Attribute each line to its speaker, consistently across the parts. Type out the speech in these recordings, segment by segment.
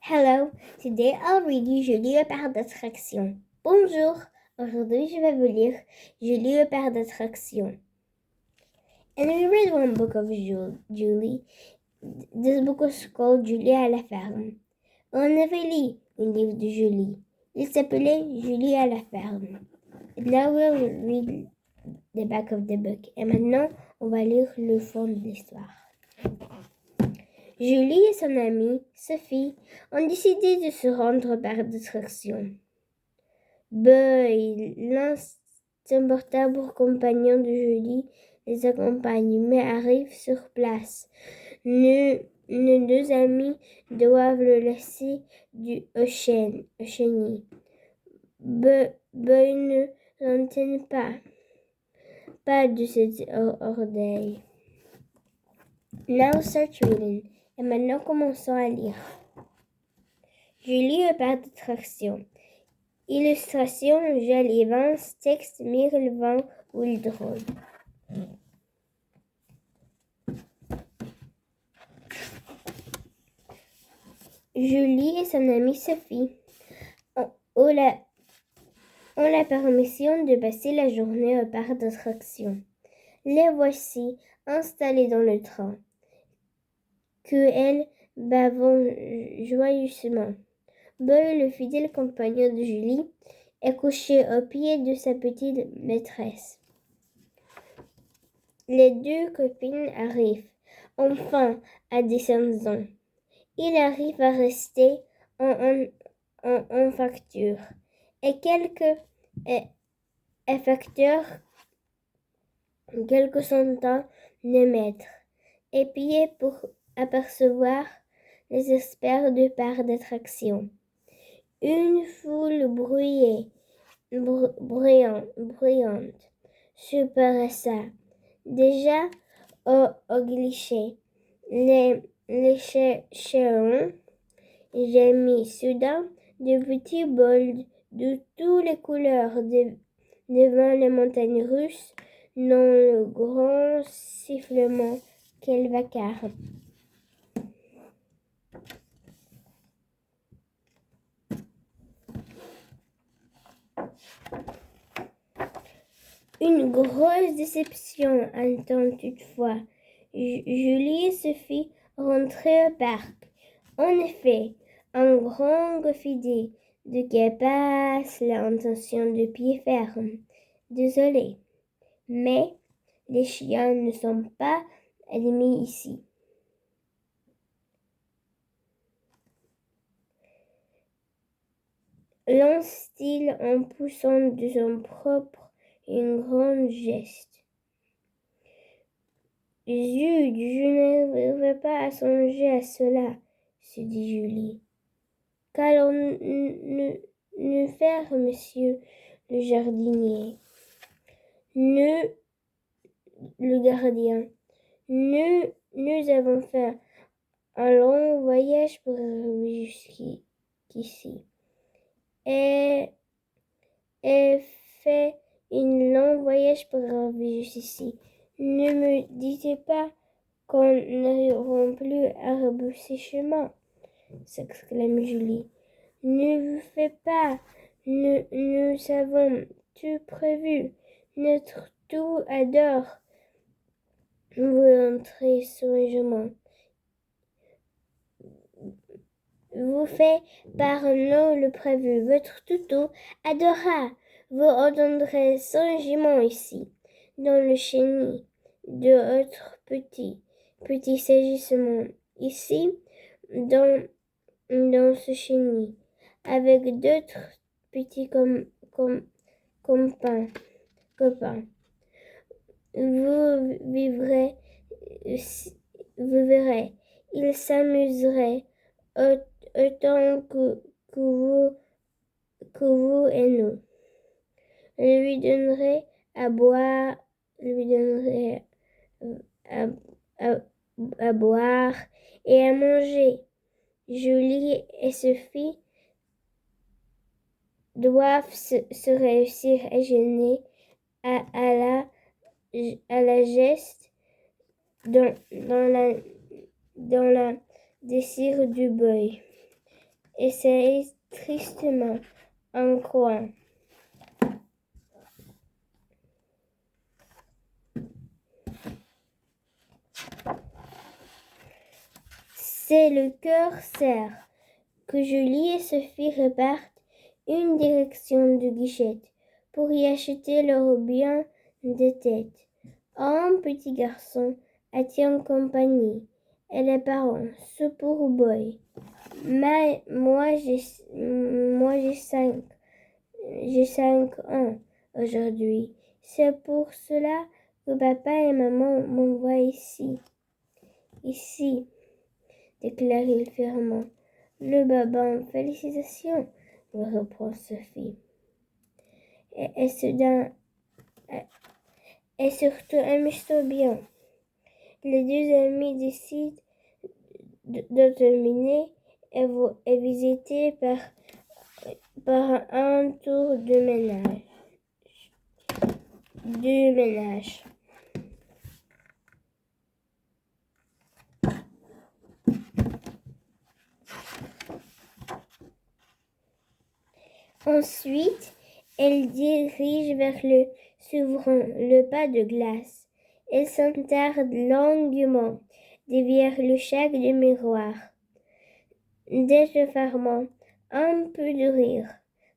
Speaker 1: Hello, today I'll read you Julie le père d'attraction. Bonjour, aujourd'hui je vais vous lire Julie le père d'attraction. And we read one book of Julie. This book was called Julie à la ferme. On avait lu un livre de Julie. Il s'appelait Julie à la ferme. And now we'll read the back of the book. Et maintenant, on va lire le fond de l'histoire. Julie et son amie, Sophie, ont décidé de se rendre au parc d'attractions. L'un s'emporta pour compagnon de Julie, les accompagne, mais arrive sur place. Nos deux amis doivent le laisser au chenil. Ne s'entend pas de cet orgueil. Now start reading. Et maintenant, commençons à lire. Julie le père d'attraction. Illustration, Gel Evans. Texte, Mireille Van Wildrode. Julie et son amie Sophie ont la permission de passer la journée au parc d'attractions. Les voici installés dans le train, que elles bavent joyeusement. Boy, le fidèle compagnon de Julie, est couché au pied de sa petite maîtresse. Les deux copines arrivent enfin à descendre. Il arrive à rester en facture et quelques centaines de mètres épiés pour apercevoir les experts du parc d'attractions. Une foule bruyante se pressa déjà au guichet. Les chaînons gémit soudain de petits bols de toutes les couleurs devant les montagnes russes dans le grand sifflement qu'elles vacarent. Une grosse déception attend toutefois Julie et Sophie rentrer au parc. En effet, un grand filet de quai passe l'intention de pied ferme. Désolé, mais les chiens ne sont pas admis ici. Lance-t-il en poussant de son propre une grande geste. Zut, je n'arriverai pas à songer à cela, se dit Julie. Qu'allons-nous faire, monsieur le jardinier? Le gardien. Nous avons fait un long voyage pour arriver jusqu'ici. Et fait un long voyage pour arriver jusqu'ici. Ne me dites pas qu'on n'arriverons plus à rebousser chemin, s'exclame Julie. Ne vous faites pas, nous avons tout prévu. Notre tout adore vous entrez sagement. Vous faites par nous le prévu. Votre toutou adora. Vous entendrez sagement ici, dans le chenil de votre petit sagissement. Ici, dans ce chenil, avec d'autres petits copains. Vous verrez, ils s'amuseraient autant que vous et nous. Lui donnerai à boire et à manger. Julie et Sophie doivent se réussir à gêner à la geste dans la désir du boy. et s'est tristement en coin. C'est le cœur serre que Julie et Sophie repartent une direction de Guichette pour y acheter leur bien de tête. Un petit garçon a tient compagnie et les parents se pour boy. Mais moi j'ai 5 ans aujourd'hui. C'est pour cela que papa et maman m'envoient ici. Ici, déclare-t-il fermement. Le babin, félicitations, me reprend Sophie. Et surtout, amuse-toi bien. Les deux amis décident de terminer et visiter par un tour de ménage. Ensuite, elle dirige vers le souverain le pas de glace. Elle s'attarde longuement derrière le chac de miroir. Dès le fermant, un peu de rire.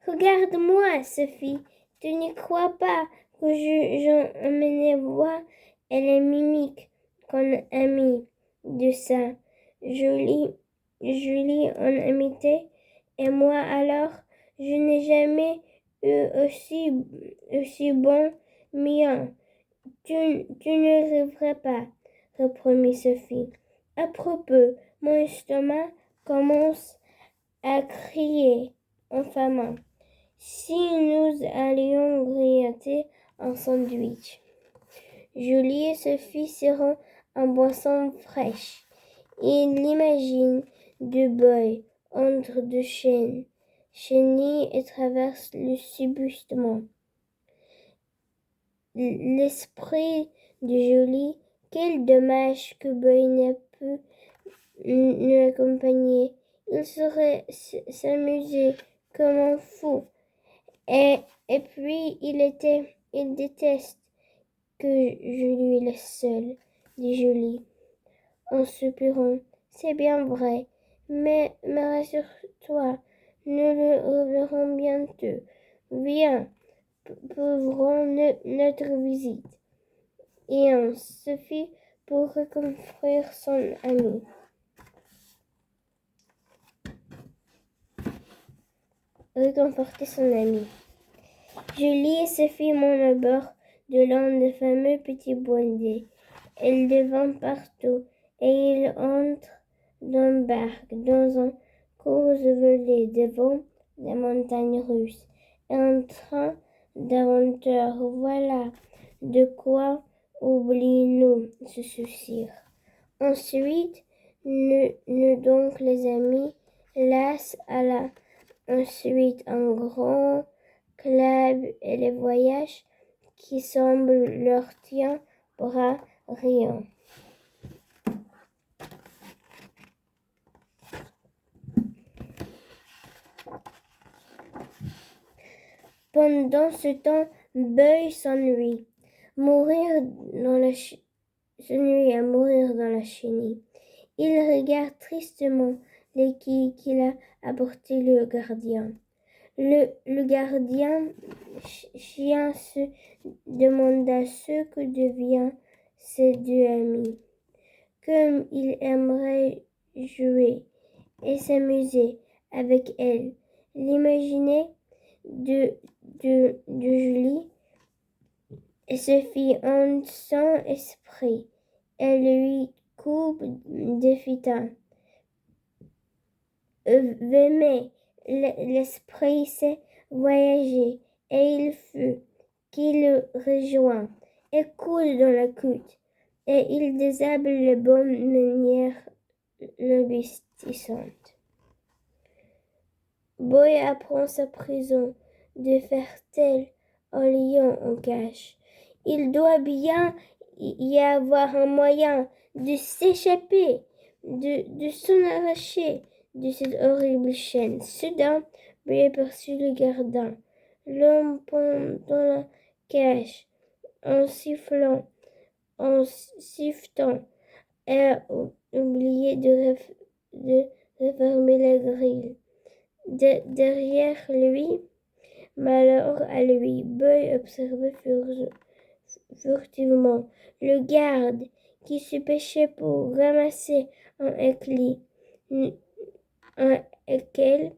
Speaker 1: Regarde-moi, Sophie, tu n'y crois pas que j'emmène voir et les mimiques qu'on a mis de ça. Julie en amitié, et moi alors, je n'ai jamais eu aussi bon mien. Tu ne rêverais pas, reprit Sophie. À propos, mon estomac commence à crier infamant. Si nous allions grignoter un sandwich. Julie et Sophie seront en boisson fraîche. Ils l'imaginent de boy entre deux chenilles et traversent le subustement. L'esprit de Julie, quel dommage que Boy n'ait pu nous accompagner. Il saurait s'amuser comme un fou. Et puis, il déteste que Julie est seule, dit Julie, en soupirant. C'est bien vrai, mais rassure-toi, nous le reverrons bientôt. Viens, couvrons notre visite. Et Sophie pour reconstruire son ami. Réconforter son ami. Julie et Sophie montent à bord de l'un des fameux petits bondés. Ils dévanent partout et ils entrent d'un barque dans un cours volé devant les montagnes russes. Un train d'aventure, voilà de quoi oublier-nous se soucier. Ensuite, nous donc les amis, lassent à la ensuite un grand club et les voyages qui semblent leur tien bras riant. Pendant ce temps, Boy s'ennuie à mourir dans la chenille. Il regarde tristement les quilles qu'il a apporté le gardien. Le gardien chien se demanda ce que devient ses deux amis. Comme il aimerait jouer et s'amuser avec elle. L'imaginer de Julie et Sophie en son esprit. Elle lui coupe des fitins. Mais l'esprit s'est voyagé et il fut qui le rejoint et coude dans la coude et il désable les bonnes manières l'obéissantes. Boy apprend sa prison de faire tel un lion en cage. Il doit bien y avoir un moyen de s'échapper, de s'en arracher, de cette horrible chaîne. Soudain, Boy aperçut le gardien. L'homme pendant la cage, en sifflant, en sifflant, a oublié de refermer la grille. Derrière lui, malheur à lui, Boy observait furtivement le garde qui se pêchait pour ramasser un éclit, un équel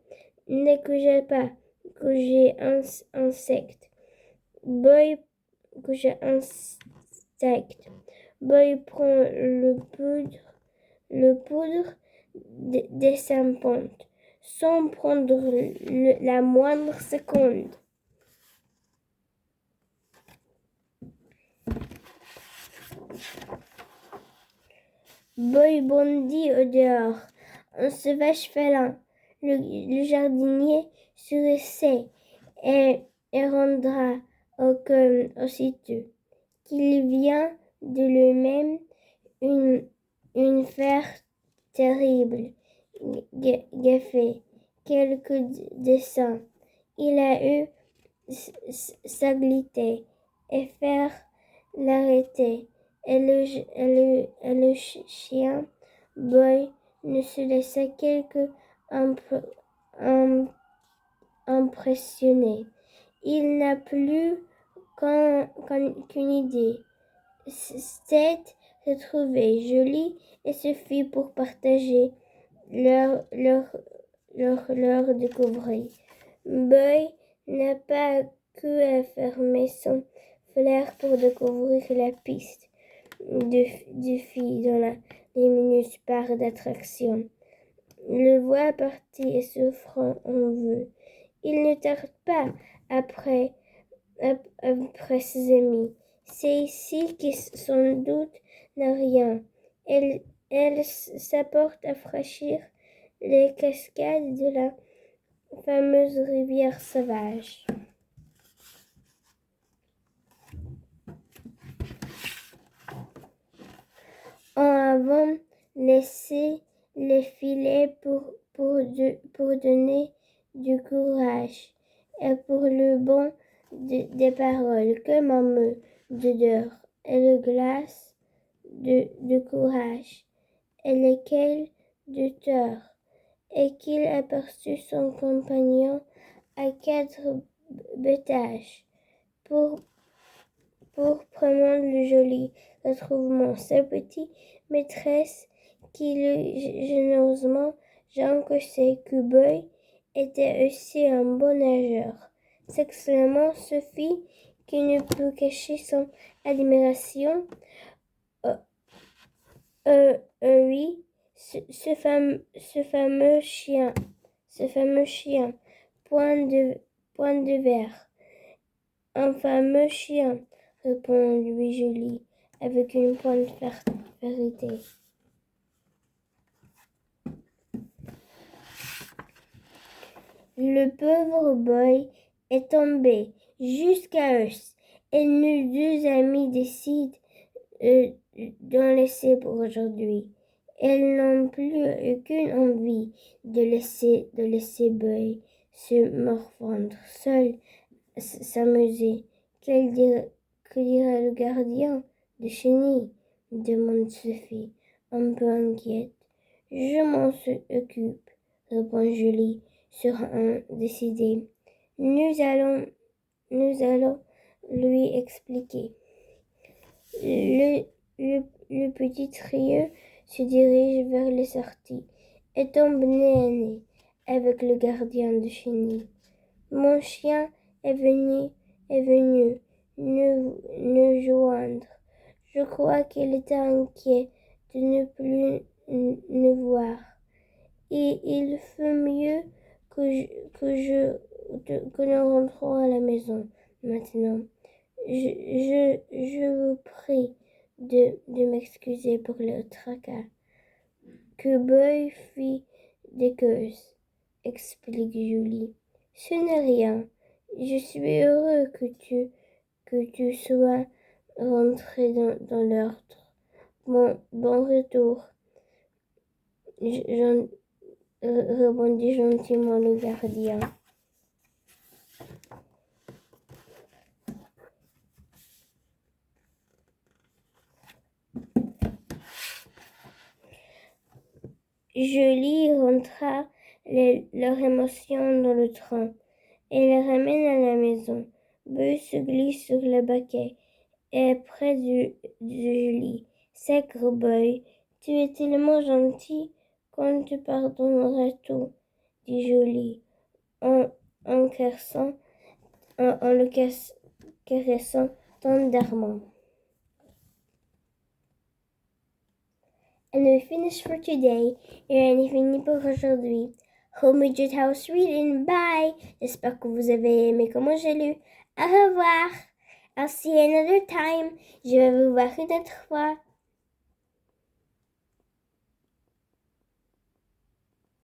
Speaker 1: ne couchait pas, insecte. Boy couchait insecte. Boy prend le poudre des serpentes, sans prendre la moindre seconde. Boy bondit au dehors, un sauvage félin. Le jardinier se ressait et rendra aussitôt qu'il vient de lui-même une faire terrible, gaffé, quelques dessins. Il a eu s'aggliter et faire l'arrêter. Et le chien Boy ne se laissa quelque impressionner. Il n'a plus qu'une idée. Cette se trouvait jolie et suffit pour partager leur découverte. Boy n'a pas que fermer son flair pour découvrir la piste du filles dans les minutes par d'attraction. Le voilà parti et souffrant en vue. Il ne tarde pas après ses amis. C'est ici que sans doute n'a rien. Elle s'apporte à franchir les cascades de la fameuse rivière sauvage. En avant, laisser les filets pour donner du courage et pour le bon des paroles comme un mot d'odeur et le glace de courage et lesquels de tort et qu'il aperçut son compagnon à 4 étages pour prendre le joli retrouvement. Sa petite maîtresse qui le généreusement j'encaissais que Boy était aussi un bon nageur. S'exclamant Sophie, qui ne put cacher son admiration. Oui, ce fameux chien, point de verre. Un fameux chien, répondit Julie, avec une pointe de vérité. Le pauvre Boy est tombé jusqu'à os, et nos deux amis décident d'en laisser pour aujourd'hui. Elles n'ont plus aucune envie de laisser Boy se morfondre seul, s'amuser. Que dira le gardien de chenille? Demande Sophie, un peu inquiète. Je m'en occupe, répond Julie, sur un décidé. Nous allons lui expliquer. Le petit trio se dirige vers les sorties et tombe nez à nez avec le gardien de chenille. Mon chien est venu nous joindre. Je crois qu'il était inquiet de ne plus nous voir. Et il faut mieux que nous rentrons à la maison maintenant. Je vous prie de m'excuser pour le tracas que Boy fit des causes, explique Julie. Ce n'est rien. Je suis heureux que tu sois rentré dans l'ordre. Bon retour. répondit gentiment le gardien. Julie rentra leur émotion dans le train et les ramène à la maison. Buzz se glisse sur le baquet et près de Julie. Sacre Boy, tu es tellement gentil qu'on te pardonnera tout, dit Julie en le caressant tendrement. And we finish for today. Et on est fini pour aujourd'hui. Home Widget House Reading. Bye! J'espère que vous avez aimé comment j'ai lu. Au revoir! I'll see you another time. Je vais vous voir une autre fois.